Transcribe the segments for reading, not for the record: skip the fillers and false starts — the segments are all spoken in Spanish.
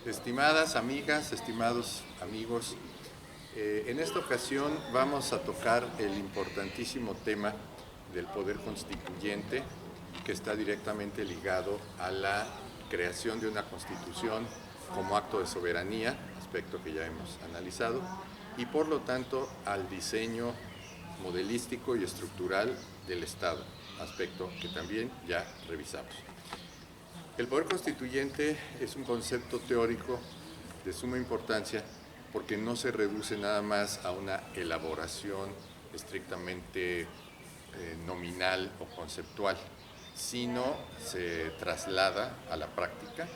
Estimadas amigas, estimados amigos, en esta ocasión vamos a tocar el importantísimo tema del poder constituyente, que está directamente ligado a la creación de una constitución como acto de soberanía, aspecto que ya hemos analizado, y por lo tanto al diseño modelístico y estructural del Estado, aspecto que también ya revisamos. El poder constituyente es un concepto teórico de suma importancia porque no se reduce nada más a una elaboración estrictamente nominal o conceptual, sino se traslada a la práctica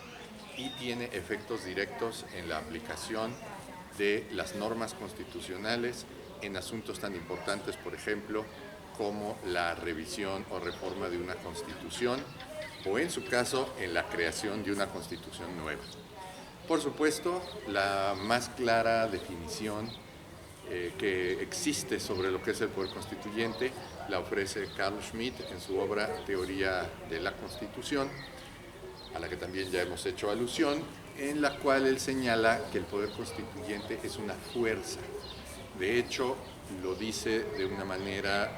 y tiene efectos directos en la aplicación de las normas constitucionales en asuntos tan importantes, por ejemplo, como la revisión o reforma de una constitución, o en su caso, en la creación de una constitución nueva. Por supuesto, la más clara definición que existe sobre lo que es el poder constituyente la ofrece Carl Schmitt en su obra Teoría de la Constitución, a la que también ya hemos hecho alusión, en la cual él señala que el poder constituyente es una fuerza. De hecho, lo dice de una manera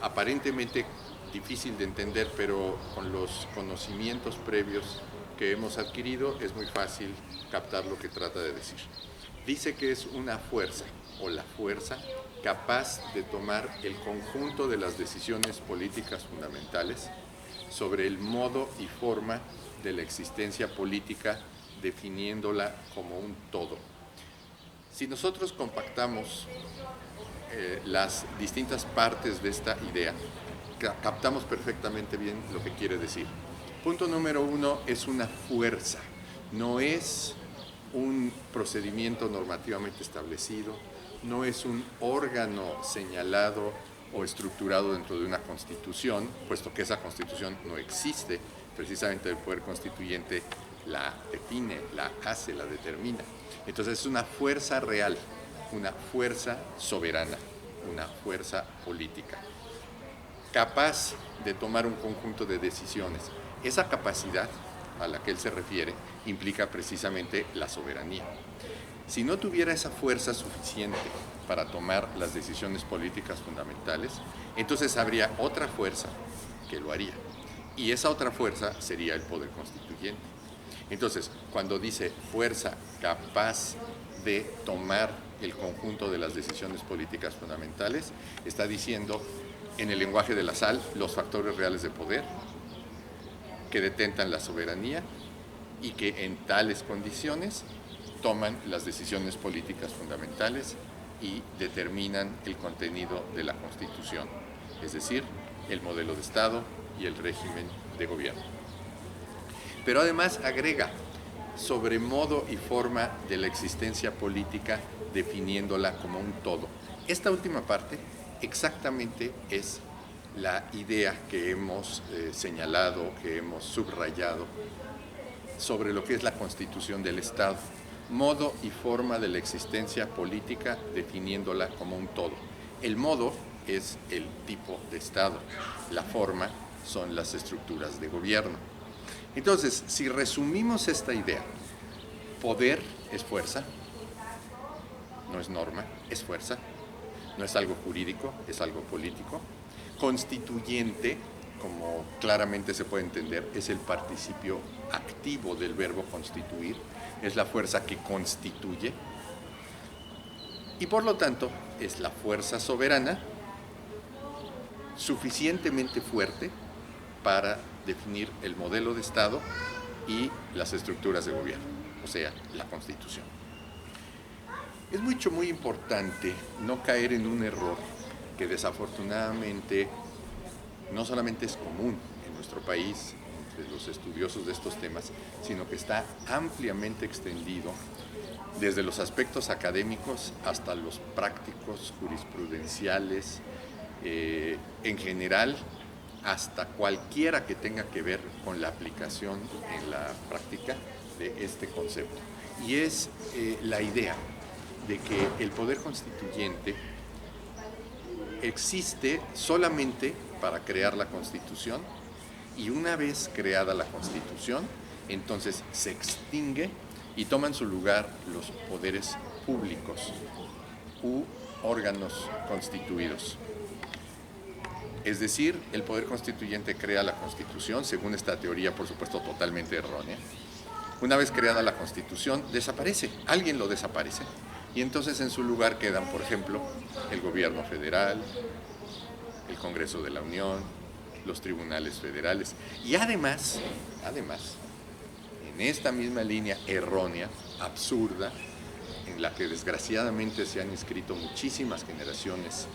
aparentemente difícil de entender, pero con los conocimientos previos que hemos adquirido es muy fácil captar lo que trata de decir. Dice que es una fuerza, o la fuerza, capaz de tomar el conjunto de las decisiones políticas fundamentales sobre el modo y forma de la existencia política, definiéndola como un todo. Si nosotros compactamos las distintas partes de esta idea, captamos perfectamente bien lo que quiere decir. Punto número uno, es una fuerza, no es un procedimiento normativamente establecido, no es un órgano señalado o estructurado dentro de una constitución, puesto que esa constitución no existe. Precisamente el poder constituyente la define, la hace, la determina. Entonces es una fuerza real, una fuerza soberana, una fuerza política, capaz de tomar un conjunto de decisiones. Esa capacidad a la que él se refiere implica precisamente la soberanía. Si no tuviera esa fuerza suficiente para tomar las decisiones políticas fundamentales, entonces habría otra fuerza que lo haría. Y esa otra fuerza sería el poder constituyente. Entonces, cuando dice fuerza capaz de tomar el conjunto de las decisiones políticas fundamentales, está diciendo, en el lenguaje de la SAL, los factores reales de poder que detentan la soberanía y que en tales condiciones toman las decisiones políticas fundamentales y determinan el contenido de la Constitución, es decir, el modelo de Estado y el régimen de gobierno. Pero además agrega sobre modo y forma de la existencia política, definiéndola como un todo. Esta última parte exactamente es la idea que hemos señalado, que hemos subrayado sobre lo que es la Constitución del Estado. Modo y forma de la existencia política, definiéndola como un todo. El modo es el tipo de Estado, la forma son las estructuras de gobierno. Entonces, si resumimos esta idea, poder es fuerza, no es norma, es fuerza, no es algo jurídico, es algo político. Constituyente, como claramente se puede entender, es el participio activo del verbo constituir, es la fuerza que constituye y por lo tanto es la fuerza soberana suficientemente fuerte para definir el modelo de Estado y las estructuras de gobierno, o sea, la Constitución. Es muy importante no caer en un error que desafortunadamente no solamente es común en nuestro país, entre los estudiosos de estos temas, sino que está ampliamente extendido desde los aspectos académicos hasta los prácticos, jurisprudenciales, en general, hasta cualquiera que tenga que ver con la aplicación en la práctica de este concepto. Y es la idea de que el poder constituyente existe solamente para crear la Constitución y una vez creada la Constitución, entonces se extingue y toman su lugar los poderes públicos u órganos constituidos. Es decir, el poder constituyente crea la Constitución, según esta teoría, por supuesto, totalmente errónea. Una vez creada la Constitución, desaparece, alguien lo desaparece, y entonces en su lugar quedan, por ejemplo, el gobierno federal, el Congreso de la Unión, los tribunales federales, y además, en esta misma línea errónea, absurda, en la que desgraciadamente se han inscrito muchísimas generaciones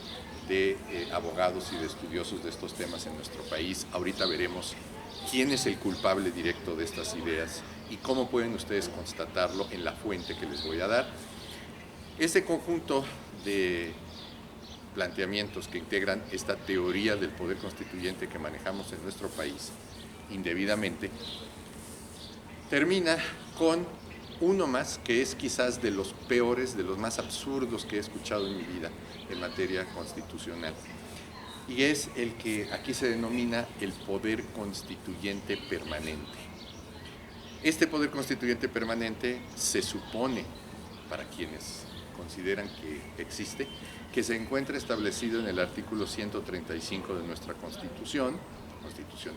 de abogados y de estudiosos de estos temas en nuestro país. Ahorita veremos quién es el culpable directo de estas ideas y cómo pueden ustedes constatarlo en la fuente que les voy a dar. Este conjunto de planteamientos que integran esta teoría del poder constituyente que manejamos en nuestro país indebidamente, termina con uno más que es quizás de los peores, de los más absurdos que he escuchado en mi vida en materia constitucional, y es el que aquí se denomina el poder constituyente permanente. Este poder constituyente permanente se supone, para quienes consideran que existe, que se encuentra establecido en el artículo 135 de nuestra Constitución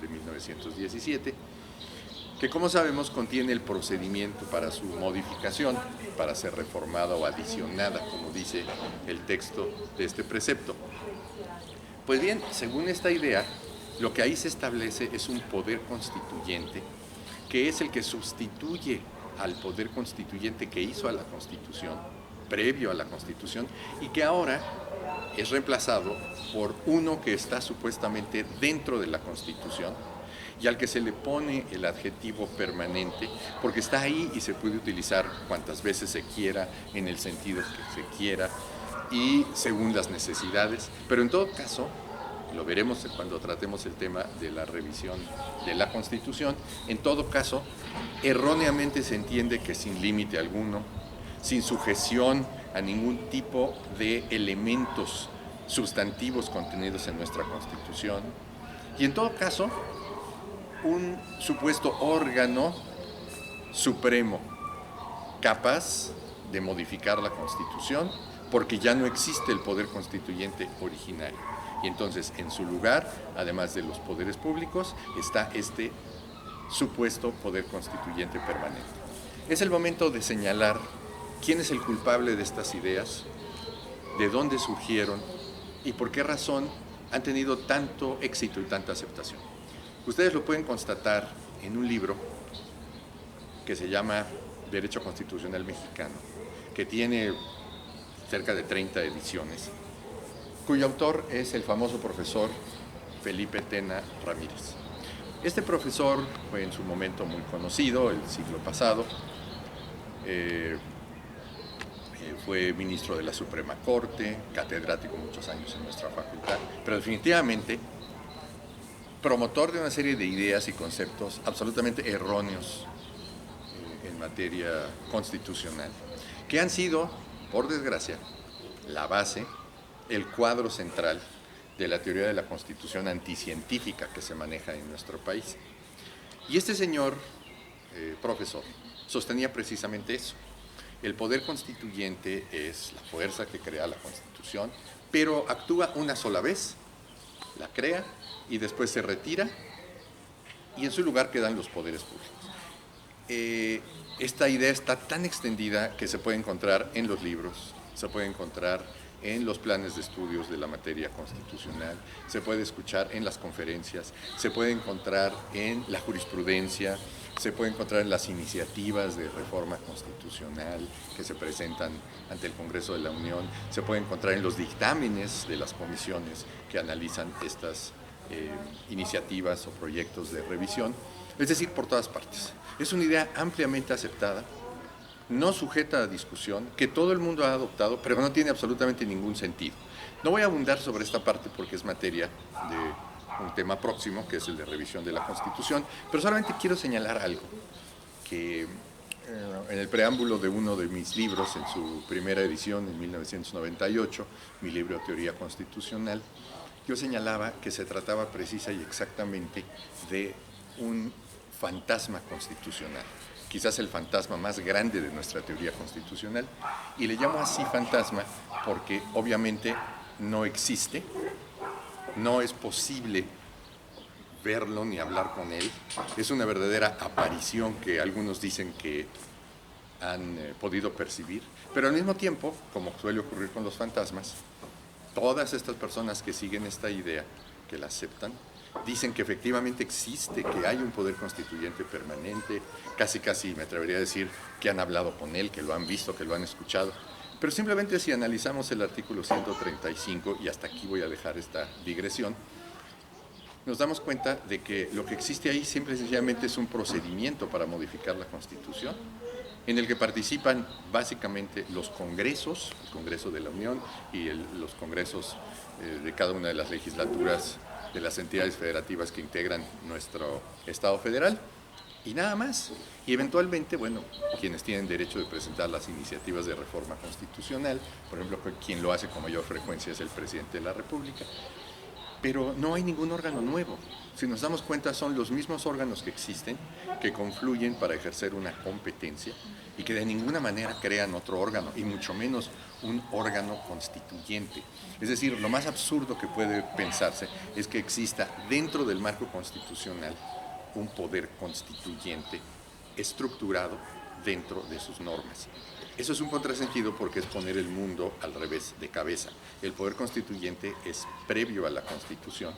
de 1917, que, como sabemos, contiene el procedimiento para su modificación, para ser reformada o adicionada, como dice el texto de este precepto. Pues bien, según esta idea, lo que ahí se establece es un poder constituyente, que es el que sustituye al poder constituyente que hizo a la Constitución, previo a la Constitución, y que ahora es reemplazado por uno que está supuestamente dentro de la Constitución, y al que se le pone el adjetivo permanente, porque está ahí y se puede utilizar cuantas veces se quiera, en el sentido que se quiera y según las necesidades, pero en todo caso, lo veremos cuando tratemos el tema de la revisión de la Constitución, en todo caso, erróneamente se entiende que sin límite alguno, sin sujeción a ningún tipo de elementos sustantivos contenidos en nuestra Constitución, y en todo caso, un supuesto órgano supremo capaz de modificar la Constitución, porque ya no existe el poder constituyente originario. Y entonces, en su lugar, además de los poderes públicos, está este supuesto poder constituyente permanente. Es el momento de señalar quién es el culpable de estas ideas, de dónde surgieron y por qué razón han tenido tanto éxito y tanta aceptación. Ustedes lo pueden constatar en un libro que se llama Derecho Constitucional Mexicano, que tiene cerca de 30 ediciones, cuyo autor es el famoso profesor Felipe Tena Ramírez. Este profesor fue en su momento muy conocido, el siglo pasado, fue ministro de la Suprema Corte, catedrático muchos años en nuestra facultad, pero definitivamente promotor de una serie de ideas y conceptos absolutamente erróneos en materia constitucional, que han sido, por desgracia, la base, el cuadro central de la teoría de la Constitución anticientífica que se maneja en nuestro país. Y este señor, profesor, sostenía precisamente eso. El poder constituyente es la fuerza que crea la Constitución, pero actúa una sola vez, la crea y después se retira, y en su lugar quedan los poderes públicos. Esta idea está tan extendida que se puede encontrar en los libros, se puede encontrar en los planes de estudios de la materia constitucional, se puede escuchar en las conferencias, se puede encontrar en la jurisprudencia, se puede encontrar en las iniciativas de reforma constitucional que se presentan ante el Congreso de la Unión, se puede encontrar en los dictámenes de las comisiones que analizan estas iniciativas o proyectos de revisión, es decir, por todas partes. Es una idea ampliamente aceptada, no sujeta a discusión, que todo el mundo ha adoptado, pero no tiene absolutamente ningún sentido. No voy a abundar sobre esta parte porque es materia de un tema próximo, que es el de revisión de la Constitución, pero solamente quiero señalar algo, que en el preámbulo de uno de mis libros, en su primera edición, en 1998, mi libro Teoría Constitucional, yo señalaba que se trataba precisa y exactamente de un fantasma constitucional, quizás el fantasma más grande de nuestra teoría constitucional, y le llamo así fantasma porque obviamente no existe, no es posible verlo ni hablar con él, es una verdadera aparición que algunos dicen que han podido percibir, pero al mismo tiempo, como suele ocurrir con los fantasmas, todas estas personas que siguen esta idea, que la aceptan, dicen que efectivamente existe, que hay un poder constituyente permanente, casi me atrevería a decir que han hablado con él, que lo han visto, que lo han escuchado. Pero simplemente si analizamos el artículo 135, y hasta aquí voy a dejar esta digresión, nos damos cuenta de que lo que existe ahí simple y sencillamente es un procedimiento para modificar la Constitución, en el que participan básicamente los congresos, el Congreso de la Unión y los congresos de cada una de las legislaturas de las entidades federativas que integran nuestro Estado federal, y nada más. Y eventualmente, bueno, quienes tienen derecho de presentar las iniciativas de reforma constitucional, por ejemplo, quien lo hace con mayor frecuencia es el presidente de la República, pero no hay ningún órgano nuevo. Si nos damos cuenta, son los mismos órganos que existen, que confluyen para ejercer una competencia y que de ninguna manera crean otro órgano, y mucho menos un órgano constituyente. Es decir, lo más absurdo que puede pensarse es que exista dentro del marco constitucional un poder constituyente estructurado dentro de sus normas. Eso es un contrasentido porque es poner el mundo al revés de cabeza. El poder constituyente es previo a la Constitución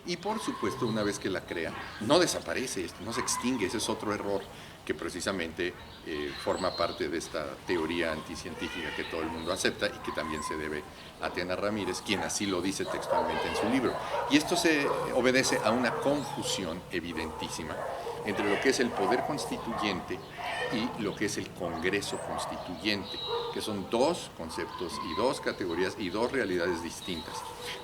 y, por supuesto, una vez que la crea, no desaparece, no se extingue. Ese es otro error que precisamente forma parte de esta teoría anticientífica que todo el mundo acepta y que también se debe a Tena Ramírez, quien así lo dice textualmente en su libro. Y esto se obedece a una confusión evidentísima entre lo que es el poder constituyente y lo que es el Congreso Constituyente, que son dos conceptos y dos categorías y dos realidades distintas.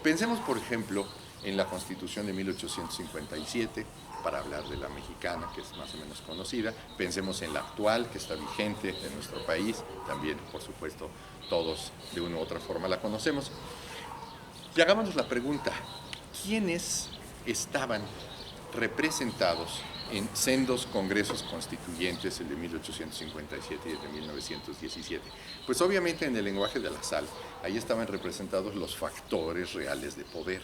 Pensemos, por ejemplo, en la Constitución de 1857, para hablar de la mexicana, que es más o menos conocida. Pensemos en la actual, que está vigente en nuestro país, también, por supuesto, todos de una u otra forma la conocemos. Y hagámonos la pregunta, ¿quiénes estaban representados en sendos congresos constituyentes, el de 1857 y el de 1917? Pues obviamente en el lenguaje de la Sal, ahí estaban representados los factores reales de poder.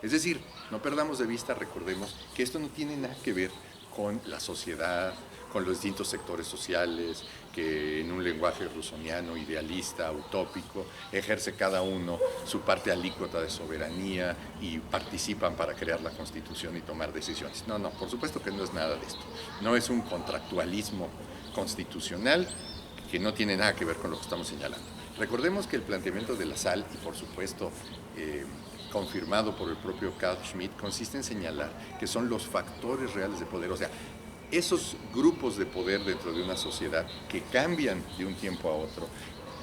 Es decir, no perdamos de vista, recordemos que esto no tiene nada que ver con la sociedad, con los distintos sectores sociales, que en un lenguaje rusoniano, idealista, utópico, ejerce cada uno su parte alícuota de soberanía y participan para crear la Constitución y tomar decisiones. No, por supuesto que no es nada de esto. No es un contractualismo constitucional que no tiene nada que ver con lo que estamos señalando. Recordemos que el planteamiento de la Sal, y por supuesto confirmado por el propio Carl Schmitt, consiste en señalar que son los factores reales de poder, o sea, esos grupos de poder dentro de una sociedad que cambian de un tiempo a otro,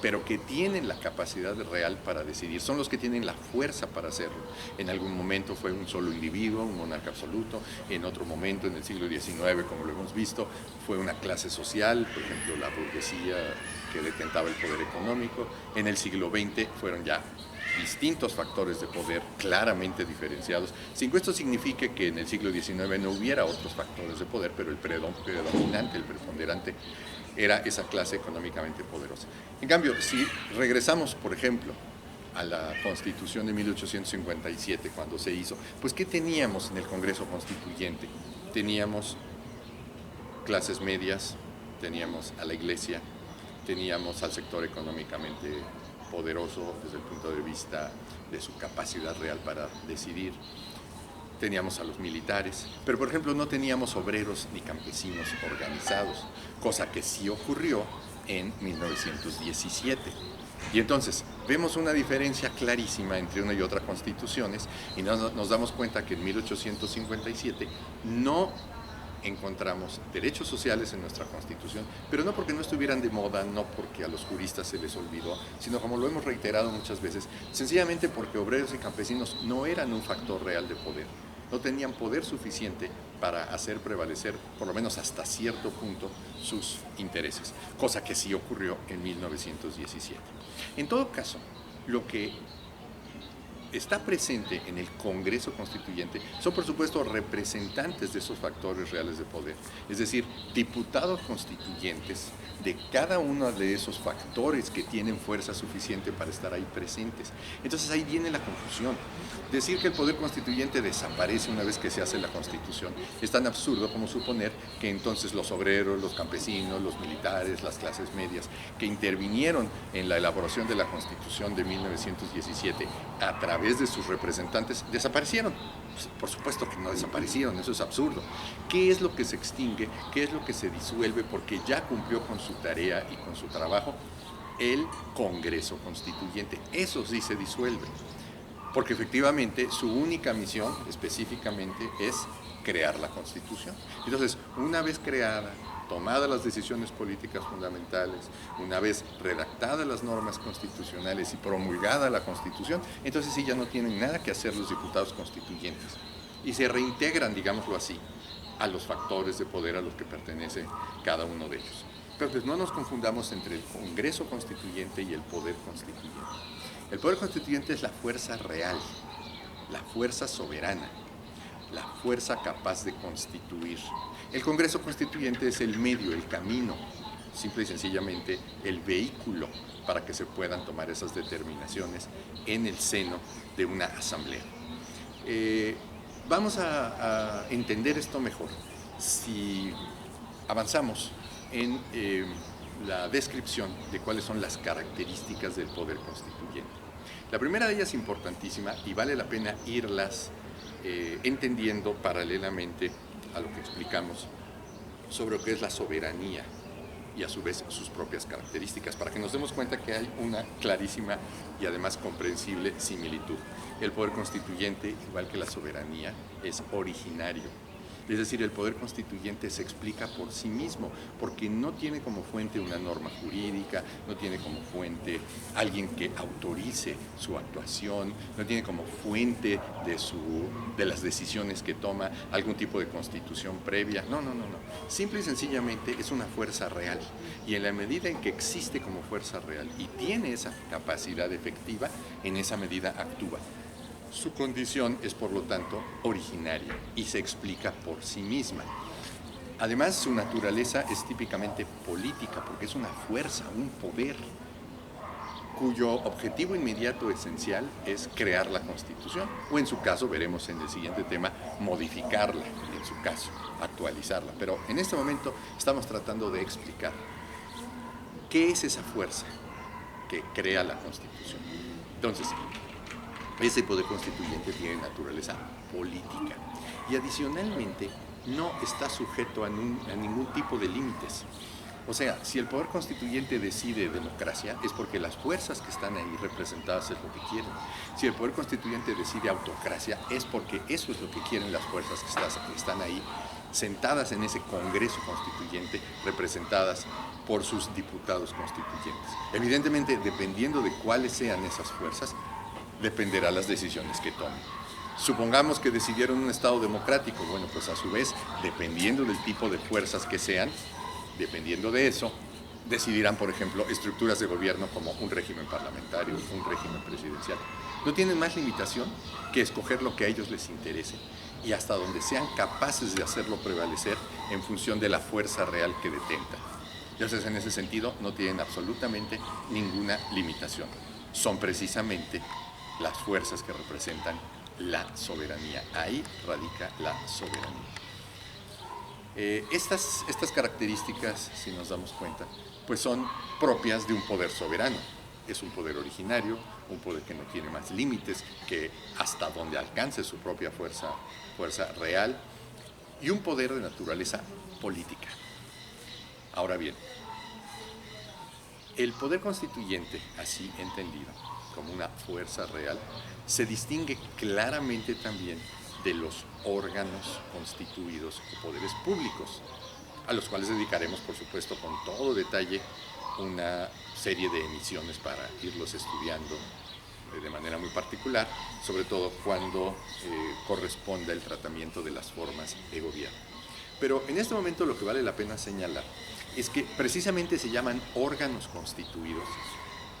pero que tienen la capacidad real para decidir, son los que tienen la fuerza para hacerlo. En algún momento fue un solo individuo, un monarca absoluto, en otro momento, en el siglo XIX, como lo hemos visto, fue una clase social, por ejemplo, la burguesía que detentaba el poder económico. En el siglo XX fueron ya distintos factores de poder claramente diferenciados, sin que esto signifique que en el siglo XIX no hubiera otros factores de poder, pero el predominante, el preponderante, era esa clase económicamente poderosa. En cambio, si regresamos, por ejemplo, a la Constitución de 1857, cuando se hizo, pues ¿qué teníamos en el Congreso Constituyente? Teníamos clases medias, teníamos a la Iglesia, teníamos al sector económicamente poderoso desde el punto de vista de su capacidad real para decidir, teníamos a los militares, pero por ejemplo no teníamos obreros ni campesinos organizados, cosa que sí ocurrió en 1917. Y entonces vemos una diferencia clarísima entre una y otra constituciones y nos damos cuenta que en 1857 no encontramos derechos sociales en nuestra Constitución, pero no porque no estuvieran de moda, no porque a los juristas se les olvidó, sino, como lo hemos reiterado muchas veces, sencillamente porque obreros y campesinos no eran un factor real de poder, no tenían poder suficiente para hacer prevalecer, por lo menos hasta cierto punto, sus intereses, cosa que sí ocurrió en 1917. En todo caso, lo que está presente en el Congreso Constituyente son, por supuesto, representantes de esos factores reales de poder, es decir, diputados constituyentes de cada uno de esos factores que tienen fuerza suficiente para estar ahí presentes. Entonces ahí viene la confusión. Decir que el poder constituyente desaparece una vez que se hace la Constitución es tan absurdo como suponer que entonces los obreros, los campesinos, los militares, las clases medias que intervinieron en la elaboración de la Constitución de 1917 a través de sus representantes desaparecieron. Pues, por supuesto que no desaparecieron, eso es absurdo. ¿Qué es lo que se extingue? ¿Qué es lo que se disuelve? Porque ya cumplió con su tarea y con su trabajo el Congreso Constituyente. Eso sí se disuelve, porque efectivamente su única misión específicamente es crear la Constitución. Entonces, una vez creada, tomadas las decisiones políticas fundamentales, una vez redactadas las normas constitucionales y promulgada la Constitución, entonces sí ya no tienen nada que hacer los diputados constituyentes y se reintegran, digámoslo así, a los factores de poder a los que pertenece cada uno de ellos. Entonces no nos confundamos entre el Congreso Constituyente y el Poder Constituyente. El Poder Constituyente es la fuerza real, la fuerza soberana, la fuerza capaz de constituir. El Congreso Constituyente es el medio, el camino, simple y sencillamente el vehículo para que se puedan tomar esas determinaciones en el seno de una asamblea. Vamos a entender esto mejor si avanzamos en la descripción de cuáles son las características del poder constituyente. La primera de ellas es importantísima y vale la pena irlas entendiendo paralelamente a lo que explicamos sobre lo que es la soberanía y a su vez sus propias características, para que nos demos cuenta que hay una clarísima y además comprensible similitud. El poder constituyente, igual que la soberanía, es originario. Es decir, el poder constituyente se explica por sí mismo, porque no tiene como fuente una norma jurídica, no tiene como fuente alguien que autorice su actuación, no tiene como fuente de las decisiones que toma algún tipo de constitución previa. No. Simple y sencillamente es una fuerza real. Y en la medida en que existe como fuerza real y tiene esa capacidad efectiva, en esa medida actúa. Su condición es, por lo tanto, originaria y se explica por sí misma. Además, su naturaleza es típicamente política, porque es una fuerza, un poder, cuyo objetivo inmediato esencial es crear la Constitución, o en su caso, veremos en el siguiente tema, modificarla, en su caso, actualizarla. Pero en este momento estamos tratando de explicar qué es esa fuerza que crea la Constitución. Entonces, ese poder constituyente tiene naturaleza política y adicionalmente no está sujeto a ningún tipo de límites. O sea, si el poder constituyente decide democracia es porque las fuerzas que están ahí representadas es lo que quieren. Si el poder constituyente decide autocracia es porque eso es lo que quieren las fuerzas que están ahí sentadas en ese Congreso Constituyente, representadas por sus diputados constituyentes. Evidentemente, dependiendo de cuáles sean esas fuerzas, dependerá las decisiones que tomen. Supongamos que decidieron un Estado democrático, bueno, pues a su vez, dependiendo del tipo de fuerzas que sean, dependiendo de eso, decidirán, por ejemplo, estructuras de gobierno como un régimen parlamentario, un régimen presidencial. No tienen más limitación que escoger lo que a ellos les interese y hasta donde sean capaces de hacerlo prevalecer en función de la fuerza real que detentan. Entonces, en ese sentido, no tienen absolutamente ninguna limitación. Son precisamente las fuerzas que representan la soberanía. Ahí radica la soberanía. Estas características, si nos damos cuenta, pues son propias de un poder soberano. Es un poder originario, un poder que no tiene más límites que hasta donde alcance su propia fuerza real, y un poder de naturaleza política. Ahora bien, el poder constituyente, así entendido, como una fuerza real, se distingue claramente también de los órganos constituidos o poderes públicos, a los cuales dedicaremos, por supuesto, con todo detalle una serie de emisiones para irlos estudiando de manera muy particular, sobre todo cuando corresponda el tratamiento de las formas de gobierno. Pero en este momento lo que vale la pena señalar es que precisamente se llaman órganos constituidos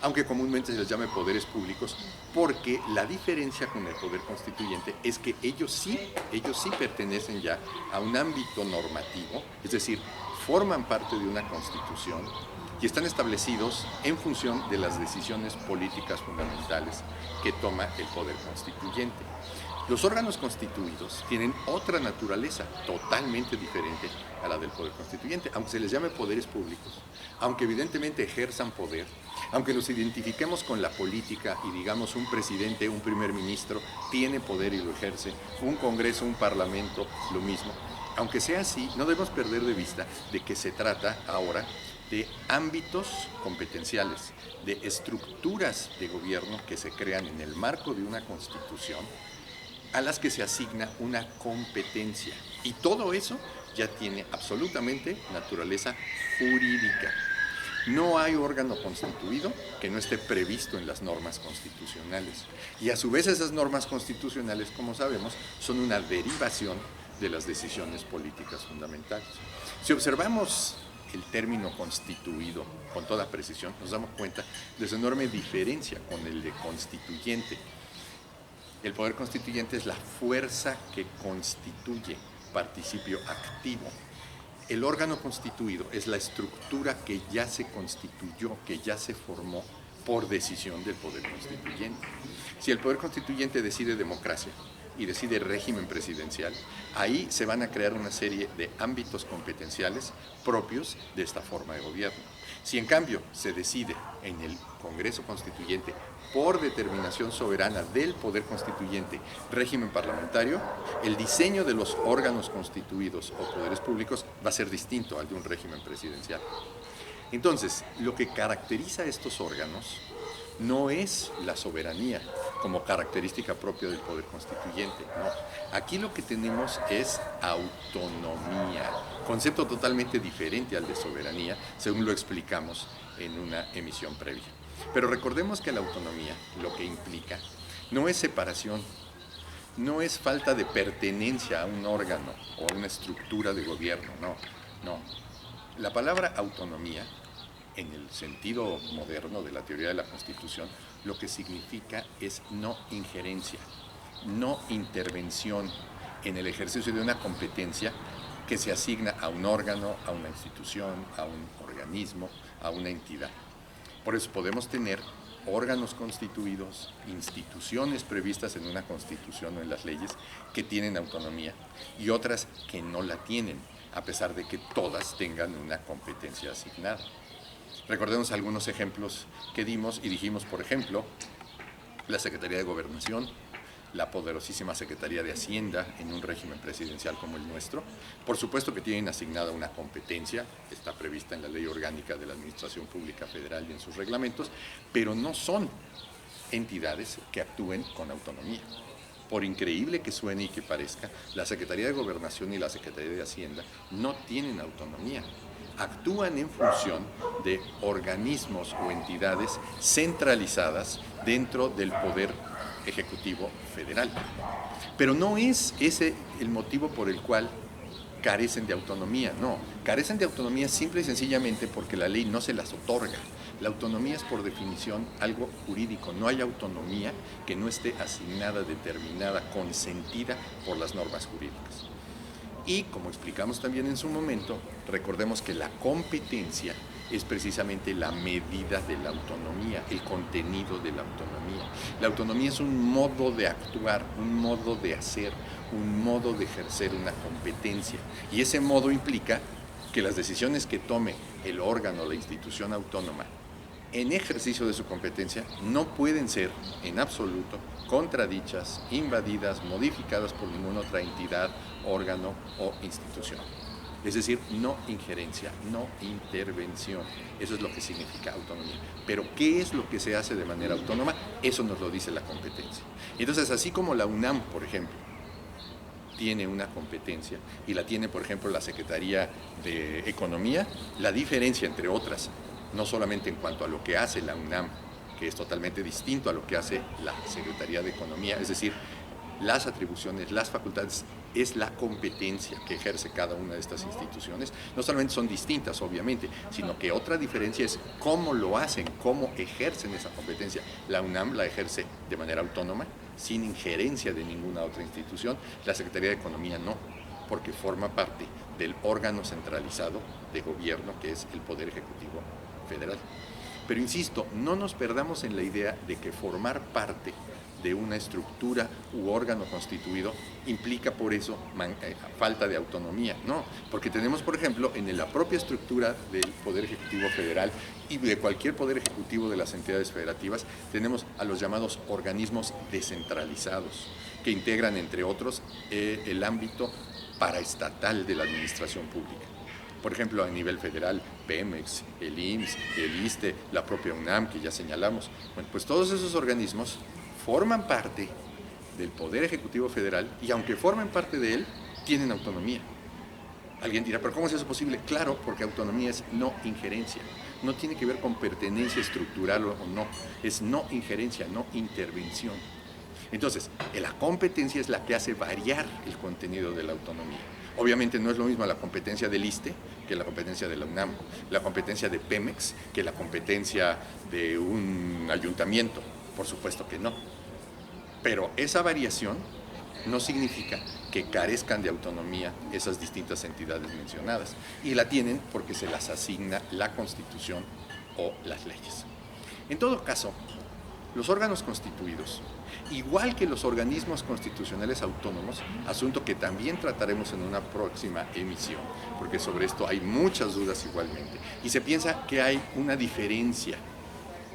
aunque comúnmente se les llame poderes públicos, porque la diferencia con el poder constituyente es que ellos sí pertenecen ya a un ámbito normativo, es decir, forman parte de una constitución y están establecidos en función de las decisiones políticas fundamentales que toma el poder constituyente. Los órganos constituidos tienen otra naturaleza totalmente diferente a la del poder constituyente, aunque se les llame poderes públicos, aunque evidentemente ejerzan poder, aunque nos identifiquemos con la política y digamos un presidente, un primer ministro tiene poder y lo ejerce, un congreso, un parlamento, lo mismo. Aunque sea así, no debemos perder de vista de que se trata ahora de ámbitos competenciales, de estructuras de gobierno que se crean en el marco de una constitución a las que se asigna una competencia. Y todo eso ya tiene absolutamente naturaleza jurídica. No hay órgano constituido que no esté previsto en las normas constitucionales. Y a su vez esas normas constitucionales, como sabemos, son una derivación de las decisiones políticas fundamentales. Si observamos el término constituido con toda precisión, nos damos cuenta de su enorme diferencia con el de constituyente. El poder constituyente es la fuerza que constituye, participio activo. El órgano constituido es la estructura que ya se constituyó, que ya se formó por decisión del poder constituyente. Si el poder constituyente decide democracia y decide régimen presidencial, ahí se van a crear una serie de ámbitos competenciales propios de esta forma de gobierno. Si en cambio se decide en el Congreso Constituyente por determinación soberana del poder constituyente, régimen parlamentario, el diseño de los órganos constituidos o poderes públicos va a ser distinto al de un régimen presidencial. Entonces, lo que caracteriza a estos órganos no es la soberanía como característica propia del poder constituyente, no. Aquí lo que tenemos es autonomía, concepto totalmente diferente al de soberanía, según lo explicamos en una emisión previa. Pero recordemos que la autonomía lo que implica no es separación, no es falta de pertenencia a un órgano o a una estructura de gobierno, no. La palabra autonomía, en el sentido moderno de la teoría de la Constitución, lo que significa es no injerencia, no intervención en el ejercicio de una competencia que se asigna a un órgano, a una institución, a un organismo, a una entidad. Por eso podemos tener órganos constituidos, instituciones previstas en una constitución o en las leyes que tienen autonomía y otras que no la tienen, a pesar de que todas tengan una competencia asignada. Recordemos algunos ejemplos que dimos y dijimos, por ejemplo, la Secretaría de Gobernación, la poderosísima Secretaría de Hacienda en un régimen presidencial como el nuestro. Por supuesto que tienen asignada una competencia, está prevista en la Ley Orgánica de la Administración Pública Federal y en sus reglamentos, pero no son entidades que actúen con autonomía. Por increíble que suene y que parezca, la Secretaría de Gobernación y la Secretaría de Hacienda no tienen autonomía. Actúan en función de organismos o entidades centralizadas dentro del poder ejecutivo federal. Pero no es ese el motivo por el cual carecen de autonomía, no. Carecen de autonomía simple y sencillamente porque la ley no se las otorga. La autonomía es por definición algo jurídico, no hay autonomía que no esté asignada, determinada, consentida por las normas jurídicas. Y como explicamos también en su momento, recordemos que la competencia es precisamente la medida de la autonomía, el contenido de la autonomía. La autonomía es un modo de actuar, un modo de hacer, un modo de ejercer una competencia. Y ese modo implica que las decisiones que tome el órgano o la institución autónoma en ejercicio de su competencia no pueden ser en absoluto contradichas, invadidas, modificadas por ninguna otra entidad, órgano o institución. Es decir, no injerencia, no intervención. Eso es lo que significa autonomía. Pero, ¿qué es lo que se hace de manera autónoma? Eso nos lo dice la competencia. Entonces, así como la UNAM, por ejemplo, tiene una competencia y la tiene, por ejemplo, la Secretaría de Economía, la diferencia entre otras, no solamente en cuanto a lo que hace la UNAM, que es totalmente distinto a lo que hace la Secretaría de Economía, es decir, las atribuciones, las facultades es la competencia que ejerce cada una de estas instituciones. No solamente son distintas, obviamente, sino que otra diferencia es cómo lo hacen, cómo ejercen esa competencia. La UNAM la ejerce de manera autónoma, sin injerencia de ninguna otra institución. La Secretaría de Economía no, porque forma parte del órgano centralizado de gobierno que es el Poder Ejecutivo Federal. Pero insisto, no nos perdamos en la idea de que formar parte de una estructura u órgano constituido implica por eso falta de autonomía. No, porque tenemos, por ejemplo, en la propia estructura del Poder Ejecutivo Federal y de cualquier Poder Ejecutivo de las entidades federativas, tenemos a los llamados organismos descentralizados, que integran, entre otros, el ámbito paraestatal de la administración pública. Por ejemplo, a nivel federal, Pemex, el IMSS, el ISSSTE, la propia UNAM, que ya señalamos. Bueno, pues todos esos organismos forman parte del Poder Ejecutivo Federal y aunque formen parte de él, tienen autonomía. Alguien dirá, ¿pero cómo es eso posible? Claro, porque autonomía es no injerencia. No tiene que ver con pertenencia estructural o no. Es no injerencia, no intervención. Entonces, la competencia es la que hace variar el contenido de la autonomía. Obviamente no es lo mismo la competencia del ISSSTE que la competencia de la UNAM, la competencia de Pemex que la competencia de un ayuntamiento, por supuesto que no. Pero esa variación no significa que carezcan de autonomía esas distintas entidades mencionadas, y la tienen porque se las asigna la Constitución o las leyes. En todo caso, los órganos constituidos, igual que los organismos constitucionales autónomos, asunto que también trataremos en una próxima emisión, porque sobre esto hay muchas dudas igualmente, y se piensa que hay una diferencia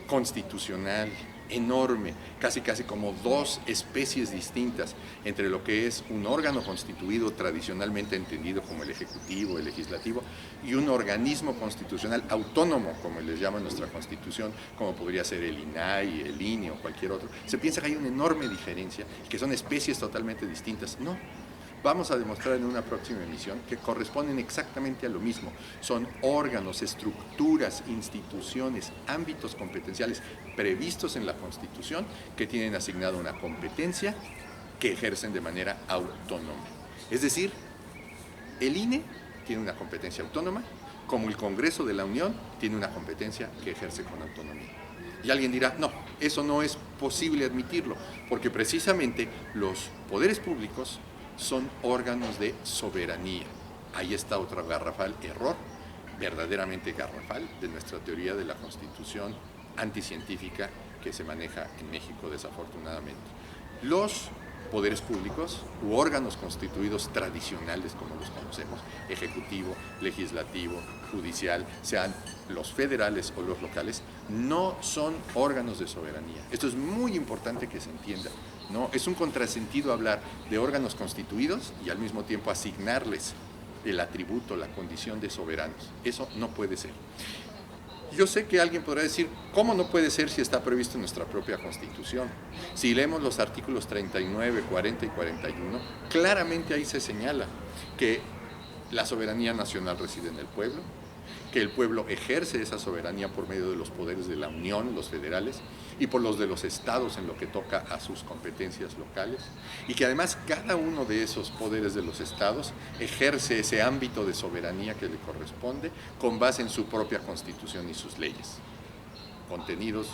constitucional enorme, casi como dos especies distintas entre lo que es un órgano constituido tradicionalmente entendido como el Ejecutivo, el Legislativo, y un organismo constitucional autónomo, como les llama nuestra Constitución, como podría ser el INAI, el INE o cualquier otro. Se piensa que hay una enorme diferencia, que son especies totalmente distintas. No. Vamos a demostrar en una próxima emisión que corresponden exactamente a lo mismo. Son órganos, estructuras, instituciones, ámbitos competenciales previstos en la Constitución que tienen asignada una competencia que ejercen de manera autónoma. Es decir, el INE tiene una competencia autónoma, como el Congreso de la Unión tiene una competencia que ejerce con autonomía. Y alguien dirá, no, eso no es posible admitirlo, porque precisamente los poderes públicos son órganos de soberanía. Ahí está otro garrafal error, verdaderamente garrafal, de nuestra teoría de la Constitución anticientífica que se maneja en México desafortunadamente. Los poderes públicos u órganos constituidos tradicionales, como los conocemos, ejecutivo, legislativo, judicial, sean los federales o los locales, no son órganos de soberanía. Esto es muy importante que se entienda. No, es un contrasentido hablar de órganos constituidos y al mismo tiempo asignarles el atributo, la condición de soberanos. Eso no puede ser. Yo sé que alguien podrá decir, ¿cómo no puede ser si está previsto en nuestra propia Constitución? Si leemos los artículos 39, 40 y 41, claramente ahí se señala que la soberanía nacional reside en el pueblo, que el pueblo ejerce esa soberanía por medio de los poderes de la Unión, los federales, y por los de los estados en lo que toca a sus competencias locales, y que además cada uno de esos poderes de los estados ejerce ese ámbito de soberanía que le corresponde con base en su propia Constitución y sus leyes, contenidos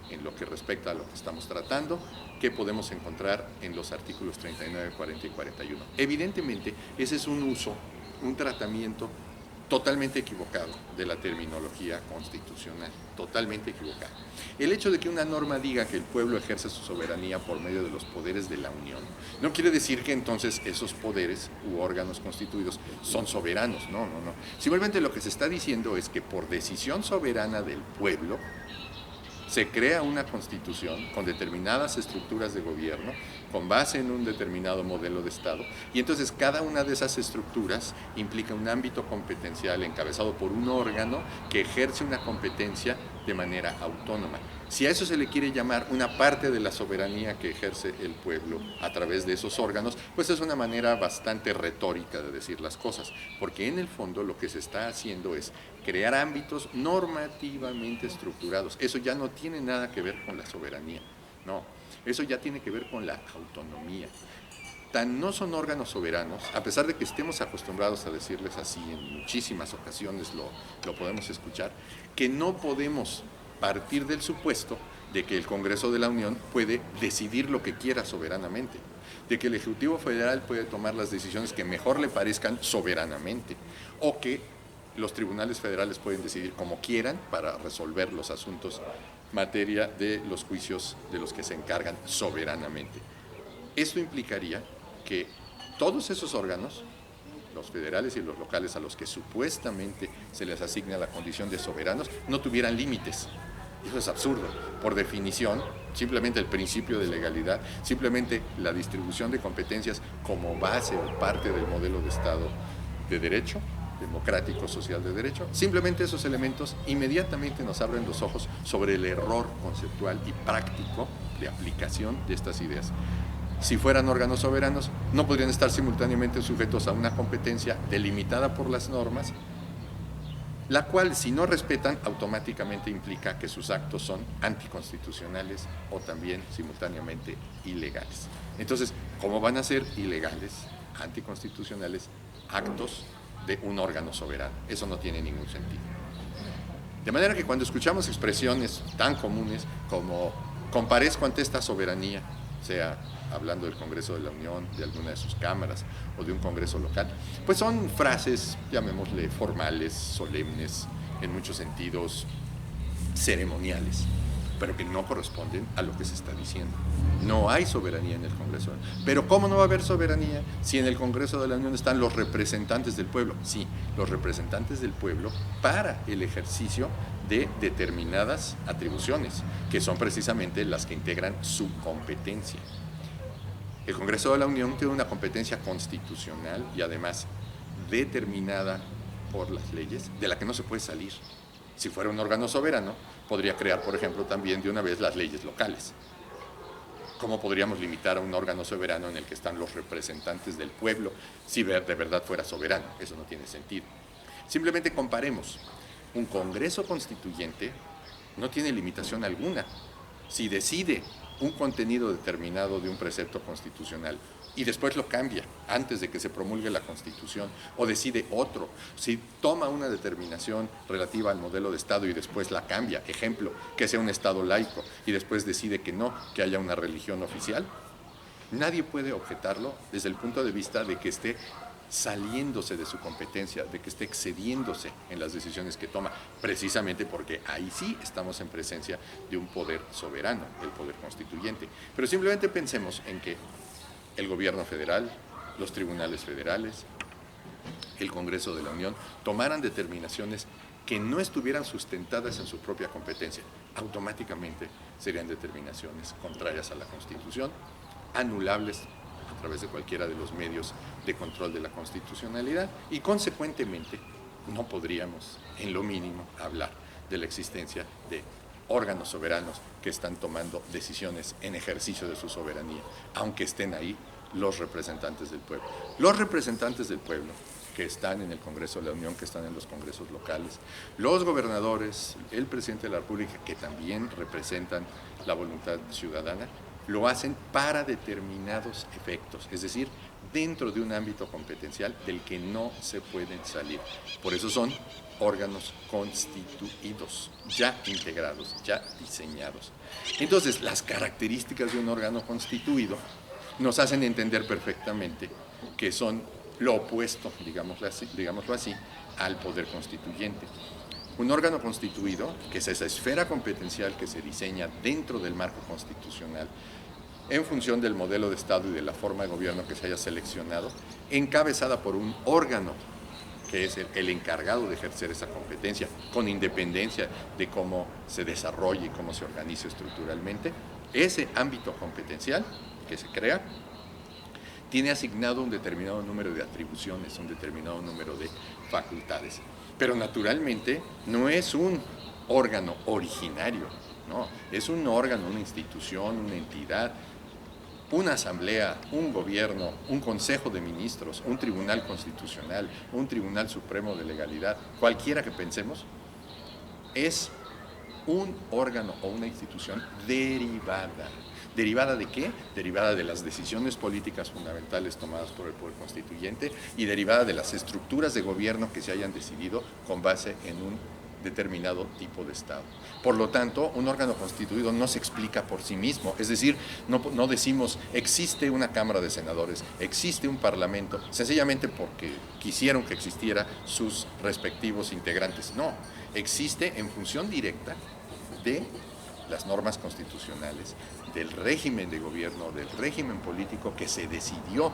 en lo que respecta a lo que estamos tratando, que podemos encontrar en los artículos 39, 40 y 41. Evidentemente, ese es un uso, un tratamiento totalmente equivocado de la terminología constitucional, totalmente equivocado. El hecho de que una norma diga que el pueblo ejerce su soberanía por medio de los poderes de la Unión, no quiere decir que entonces esos poderes u órganos constituidos son soberanos, no. Simplemente lo que se está diciendo es que por decisión soberana del pueblo, se crea una constitución con determinadas estructuras de gobierno, con base en un determinado modelo de Estado, y entonces cada una de esas estructuras implica un ámbito competencial encabezado por un órgano que ejerce una competencia de manera autónoma. Si a eso se le quiere llamar una parte de la soberanía que ejerce el pueblo a través de esos órganos, pues es una manera bastante retórica de decir las cosas, porque en el fondo lo que se está haciendo es crear ámbitos normativamente estructurados. Eso ya no tiene nada que ver con la soberanía, no, eso ya tiene que ver con la autonomía. tan no son órganos soberanos, a pesar de que estemos acostumbrados a decirles así, en muchísimas ocasiones lo podemos escuchar, que no podemos partir del supuesto de que el Congreso de la Unión puede decidir lo que quiera soberanamente, de que el Ejecutivo Federal puede tomar las decisiones que mejor le parezcan soberanamente, o que los tribunales federales pueden decidir como quieran para resolver los asuntos materia de los juicios de los que se encargan soberanamente. Esto implicaría que todos esos órganos, los federales y los locales a los que supuestamente se les asigna la condición de soberanos, no tuvieran límites. Eso es absurdo. Por definición, simplemente el principio de legalidad, simplemente la distribución de competencias como base o parte del modelo de Estado de derecho, democrático, social de derecho, simplemente esos elementos inmediatamente nos abren los ojos sobre el error conceptual y práctico de aplicación de estas ideas. Si fueran órganos soberanos, no podrían estar simultáneamente sujetos a una competencia delimitada por las normas, la cual, si no respetan, automáticamente implica que sus actos son anticonstitucionales o también simultáneamente ilegales. Entonces, ¿cómo van a ser ilegales, anticonstitucionales, actos de un órgano soberano? Eso no tiene ningún sentido. De manera que cuando escuchamos expresiones tan comunes como comparezco ante esta soberanía, sea hablando del Congreso de la Unión, de alguna de sus cámaras o de un Congreso local, pues son frases, llamémosle formales, solemnes, en muchos sentidos ceremoniales, pero que no corresponden a lo que se está diciendo. No hay soberanía en el Congreso. Pero ¿cómo no va a haber soberanía si en el Congreso de la Unión están los representantes del pueblo? Sí, los representantes del pueblo para el ejercicio de determinadas atribuciones, que son precisamente las que integran su competencia. El Congreso de la Unión tiene una competencia constitucional y además determinada por las leyes, de la que no se puede salir. Si fuera un órgano soberano, podría crear, por ejemplo, también de una vez las leyes locales. ¿Cómo podríamos limitar a un órgano soberano en el que están los representantes del pueblo si de verdad fuera soberano? Eso no tiene sentido. Simplemente comparemos. Un Congreso Constituyente no tiene limitación alguna. Si decide un contenido determinado de un precepto constitucional y después lo cambia antes de que se promulgue la Constitución o decide otro, si toma una determinación relativa al modelo de Estado y después la cambia, ejemplo, que sea un Estado laico y después decide que no, que haya una religión oficial, nadie puede objetarlo desde el punto de vista de que esté saliéndose de su competencia, de que esté excediéndose en las decisiones que toma, precisamente porque ahí sí estamos en presencia de un poder soberano, el poder constituyente. Pero simplemente pensemos en que el gobierno federal, los tribunales federales, el Congreso de la Unión tomaran determinaciones que no estuvieran sustentadas en su propia competencia, automáticamente serían determinaciones contrarias a la Constitución, anulables a través de cualquiera de los medios de control de la constitucionalidad y consecuentemente no podríamos en lo mínimo hablar de la existencia de órganos soberanos que están tomando decisiones en ejercicio de su soberanía, aunque estén ahí los representantes del pueblo. Los representantes del pueblo que están en el Congreso de la Unión, que están en los congresos locales, los gobernadores, el presidente de la República, que también representan la voluntad ciudadana, lo hacen para determinados efectos, es decir, dentro de un ámbito competencial del que no se pueden salir. Por eso son órganos constituidos, ya integrados, ya diseñados. Entonces, las características de un órgano constituido nos hacen entender perfectamente que son lo opuesto, digámoslo así, al poder constituyente. Un órgano constituido, que es esa esfera competencial que se diseña dentro del marco constitucional, en función del modelo de Estado y de la forma de gobierno que se haya seleccionado, encabezada por un órgano que es el encargado de ejercer esa competencia, con independencia de cómo se desarrolle y cómo se organice estructuralmente. Ese ámbito competencial que se crea tiene asignado un determinado número de atribuciones, un determinado número de facultades. Pero naturalmente no es un órgano originario, no, es un órgano, una institución, una entidad, una asamblea, un gobierno, un consejo de ministros, un tribunal constitucional, un tribunal supremo de legalidad, cualquiera que pensemos, es un órgano o una institución derivada ¿Derivada de qué? Derivada de las decisiones políticas fundamentales tomadas por el Poder Constituyente y derivada de las estructuras de gobierno que se hayan decidido con base en un determinado tipo de Estado. Por lo tanto, un órgano constituido no se explica por sí mismo, es decir, no decimos existe una Cámara de Senadores, existe un Parlamento, sencillamente porque quisieron que existiera sus respectivos integrantes. No, existe en función directa de las normas constitucionales, del régimen de gobierno, del régimen político que se decidió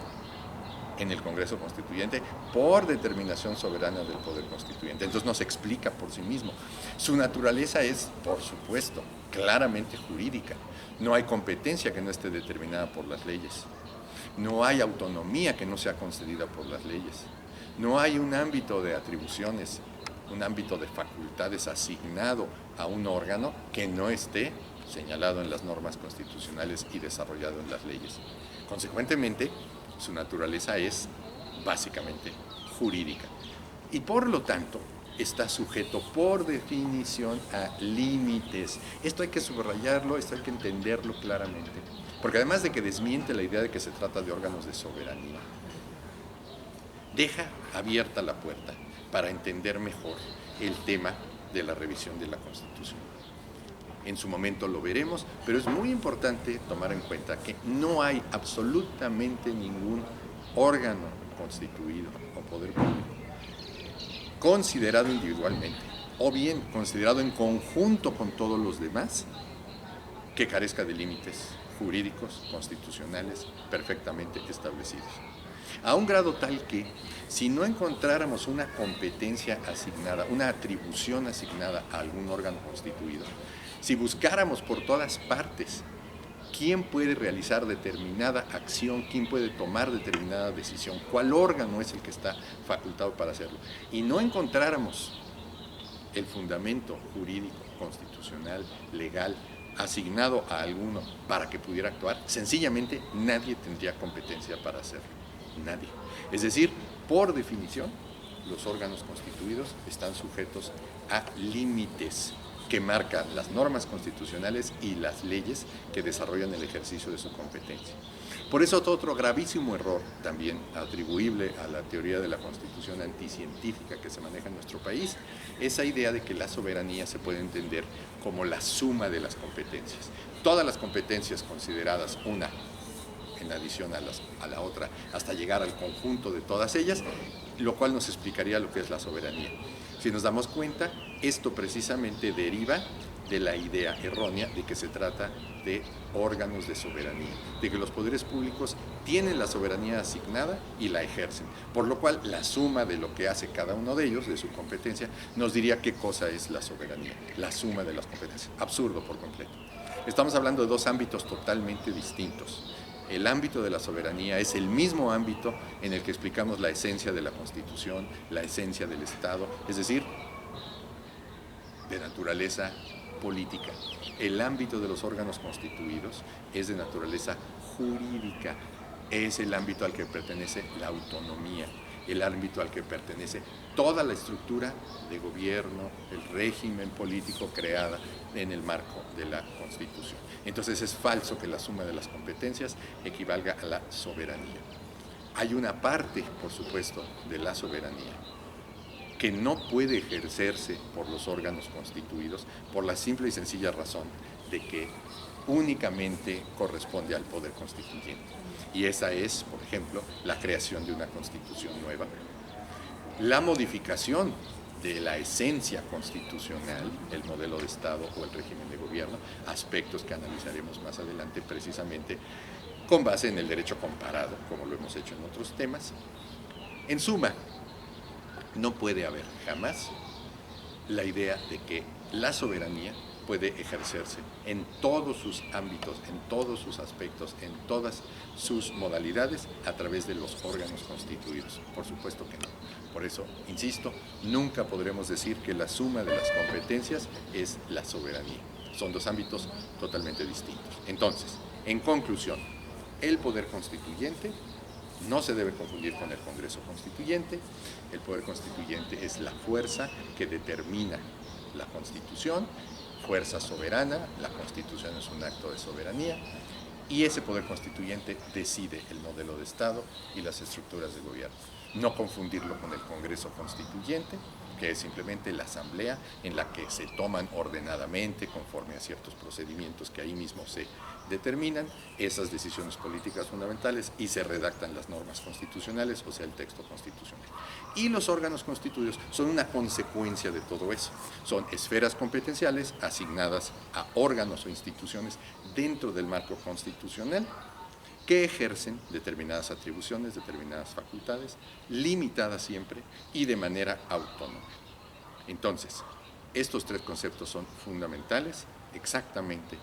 en el Congreso Constituyente por determinación soberana del Poder Constituyente. Entonces no se explica por sí mismo. Su naturaleza es, por supuesto, claramente jurídica. No hay competencia que no esté determinada por las leyes. No hay autonomía que no sea concedida por las leyes. No hay un ámbito de atribuciones, un ámbito de facultades asignado a un órgano que no esté señalado en las normas constitucionales y desarrollado en las leyes. Consecuentemente, su naturaleza es básicamente jurídica y por lo tanto está sujeto por definición a límites. Esto hay que subrayarlo, esto hay que entenderlo claramente, porque además de que desmiente la idea de que se trata de órganos de soberanía, deja abierta la puerta para entender mejor el tema de la revisión de la Constitución. En su momento lo veremos, pero es muy importante tomar en cuenta que no hay absolutamente ningún órgano constituido o poder público considerado individualmente o bien considerado en conjunto con todos los demás que carezca de límites jurídicos, constitucionales, perfectamente establecidos. A un grado tal que, si no encontráramos una competencia asignada, una atribución asignada a algún órgano constituido, si buscáramos por todas partes quién puede realizar determinada acción, quién puede tomar determinada decisión, cuál órgano es el que está facultado para hacerlo, y no encontráramos el fundamento jurídico, constitucional, legal, asignado a alguno para que pudiera actuar, sencillamente nadie tendría competencia para hacerlo, nadie. Es decir, por definición, los órganos constituidos están sujetos a límites que marcan las normas constitucionales y las leyes que desarrollan el ejercicio de su competencia. Por eso otro gravísimo error también atribuible a la teoría de la Constitución anticientífica que se maneja en nuestro país, esa idea de que la soberanía se puede entender como la suma de las competencias. Todas las competencias consideradas una en adición a la otra, hasta llegar al conjunto de todas ellas, lo cual nos explicaría lo que es la soberanía. Si nos damos cuenta, esto precisamente deriva de la idea errónea de que se trata de órganos de soberanía, de que los poderes públicos tienen la soberanía asignada y la ejercen, por lo cual la suma de lo que hace cada uno de ellos, de su competencia, nos diría qué cosa es la soberanía, la suma de las competencias. Absurdo por completo. Estamos hablando de dos ámbitos totalmente distintos. El ámbito de la soberanía es el mismo ámbito en el que explicamos la esencia de la Constitución, la esencia del Estado, es decir, de naturaleza política. El ámbito de los órganos constituidos es de naturaleza jurídica, es el ámbito al que pertenece la autonomía, el ámbito al que pertenece toda la estructura de gobierno, el régimen político creada en el marco de la Constitución. Entonces es falso que la suma de las competencias equivalga a la soberanía. Hay una parte, por supuesto, de la soberanía que no puede ejercerse por los órganos constituidos por la simple y sencilla razón de que únicamente corresponde al Poder Constituyente. Y esa es, por ejemplo, la creación de una Constitución nueva, la modificación de la esencia constitucional, el modelo de Estado o el régimen de gobierno, aspectos que analizaremos más adelante precisamente con base en el derecho comparado, como lo hemos hecho en otros temas. En suma, no puede haber jamás la idea de que la soberanía puede ejercerse en todos sus ámbitos, en todos sus aspectos, en todas sus modalidades a través de los órganos constituidos. Por supuesto que no. Por eso, insisto, nunca podremos decir que la suma de las competencias es la soberanía. Son dos ámbitos totalmente distintos. Entonces, en conclusión, el poder constituyente no se debe confundir con el Congreso Constituyente. El poder constituyente es la fuerza que determina la Constitución, fuerza soberana, la Constitución es un acto de soberanía. y ese poder constituyente decide el modelo de Estado y las estructuras de gobierno. No confundirlo con el Congreso Constituyente, que es simplemente la asamblea en la que se toman ordenadamente, conforme a ciertos procedimientos que ahí mismo se determinan, esas decisiones políticas fundamentales y se redactan las normas constitucionales, o sea, el texto constitucional. Y los órganos constituidos son una consecuencia de todo eso. Son esferas competenciales asignadas a órganos o instituciones dentro del marco constitucional que ejercen determinadas atribuciones, determinadas facultades, limitadas siempre y de manera autónoma. Entonces, estos tres conceptos son fundamentales, exactamente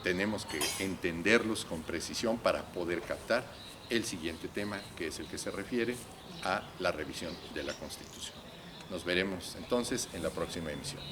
tenemos que entenderlos con precisión para poder captar el siguiente tema, que es el que se refiere a la revisión de la Constitución. Nos veremos entonces en la próxima emisión.